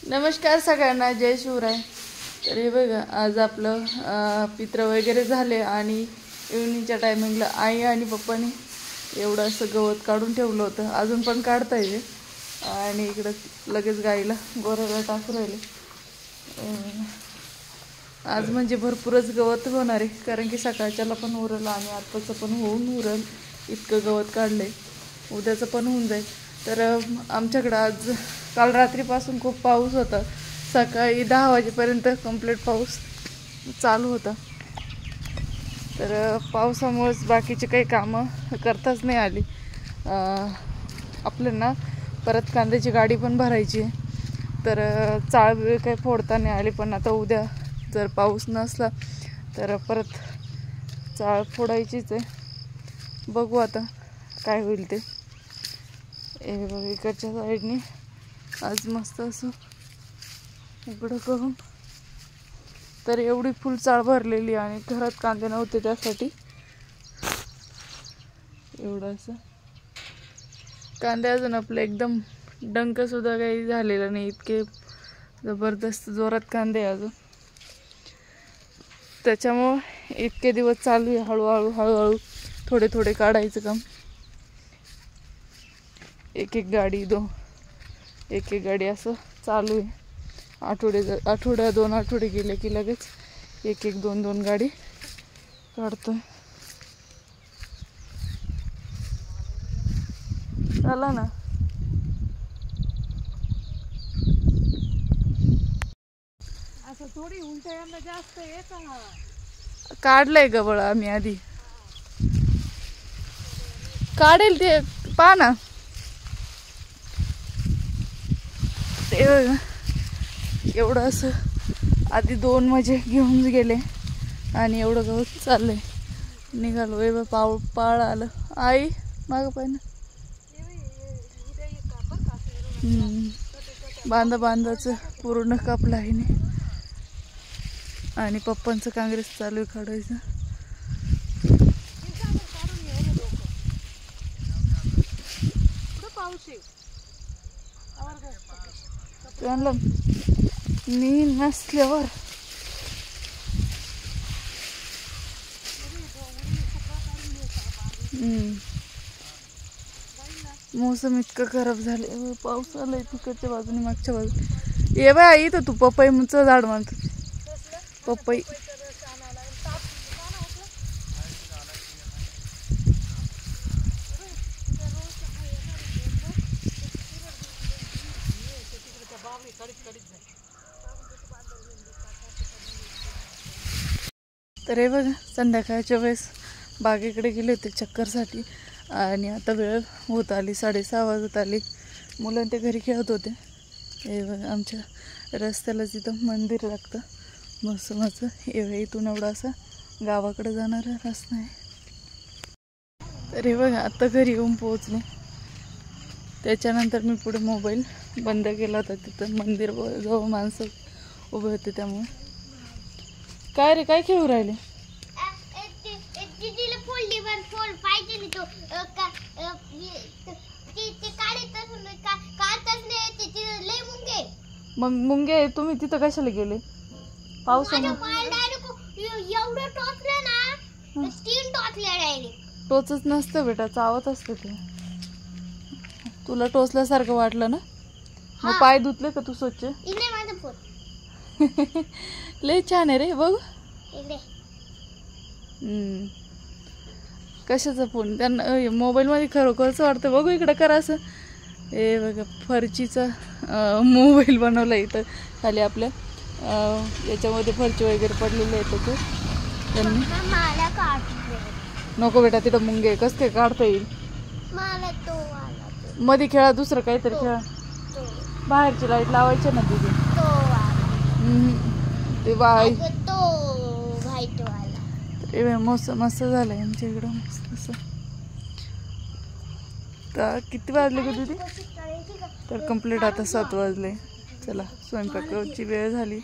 नमस्कार सगळ्यांना, जय शिवराय। तर हे बघा, आज आपलं पित्र वगैरे झाले आणि इव्हनिंगच्या टायमिंगला आई आणि पप्पानी एवढं असं गवत काढून ठेवलं होतं, अजून पण काढता येईल। आणि इकडं लगेच गाईला गोऱ्याला टाकू राहिले। आज म्हणजे भरपूरच गवत होणार आहे, कारण की सकाळच्याला पण उरलं आणि आत्ताचं पण होऊन उरल इतकं गवत काढलंय, उद्याचं पण होऊन जाईल। तर आमच्याकडं आज काल रात्रीपासून खूप पाऊस होता, सकाळी 10 वाजेपर्यंत कंप्लीट पाऊस चालू होता। तर पावसामुळेच बाकीचे काही कामं करताच नाही आली। आपल्याला परत कांद्याची गाडी पण भरायची, तर चाळ काही फोडता नाही आली। पण आता उद्या जर पाऊस नसला तर परत चाळ फोडायचीच आहे, बघू आता काय होईल ते। हे बघ, इकडच्या साईडने आज मस्त असं उघडं करून, तर एवढी फुल चाळ भरलेली आणि घरात कांदे नव्हते, त्यासाठी एवढं असं कांदे अजून आपले एकदम डंक सुद्धा काही झालेला नाही, इतके जबरदस्त जोरात कांदे अजून। त्याच्यामुळे इतके दिवस चालू आहे, हळूहळू हळूहळू थोडे थोडे काढायचं काम। एक एक गाडी असं चालू आहे। आठवड्या 2 आठवडे गेले की लगेच एक 2 गाडी काढतोय। चला ना, असं थोडी उलट्या यांना जास्त येत ना। काढलंय गवळ आम्ही आधी, काढेल ते पहा ना। ते एवढं असं आधी 2 म्हणजे घेऊन गेले आणि एवढं गवत चाललंय, निघालो। पाळ आलं, आई मागं पाहिजे ना। बांधाचं पूर्ण कापलं आहे आणि पप्पांचं काँग्रेस चालू आहे काढायचं। मी नसल्यावर मौसम इतकं खराब झाले, पाऊस आलाय तिकडच्या बाजूने मागच्या बाजूने। ये बाय, इथं तू पपईचं झाड म्हणतो, पपई तर हे बघा, संध्याकाळच्या वेळेस बागेकडे गेले होते चक्करसाठी आणि आता वेळ होत आली, 6:30 वाजत आली। मुलं ते घरी खेळत होते। हे बघा, आमच्या रस्त्याला जिथं मंदिर लागतं मस्त मस्त, इथून एवढा असा गावाकडे जाणारा रस्ता आहे। तर हे बघा, आता घरी येऊन पोहोचले। त्याच्यानंतर मी पुढे मोबाईल बंद केला होता, तिथं मंदिर जवळ माणसं उभे होते, त्यामुळे। काय रे, काय खेळू राहिले? मग मुंगे तुम्ही तिथं कशाला गेले? टोचच नसतं बेटा, चावत असतं ते। तुला टोचल्यासारखं वाटलं ना? मग पाय धुतले का तू स्वच्छ? लय छान आहे रे, बघ। कशाचा फोन? त्यांना मोबाईल मध्ये खरोखरच वाटतं, बघू इकडे करा असं। हे बघा, फरचीचा मोबाईल बनवला इथं खाली आपल्या, याच्यामध्ये फरची वगैरे पडलेली आहे त्याचं त्यांनी। नको बेटा, तिथं मुंगे कस काय काढता येईल? मध्ये खेळा, दुसरं काहीतरी खेळा। बाहेरची लाईट लावायची ना तुझी, ते मौसम मस्त झालंय आमच्या इकडं, मस्त असं। तर किती वाजले का तुझी? तर कंप्लीट आता 7 वाजले। चला, स्वयंपाकाची वेळ झाली।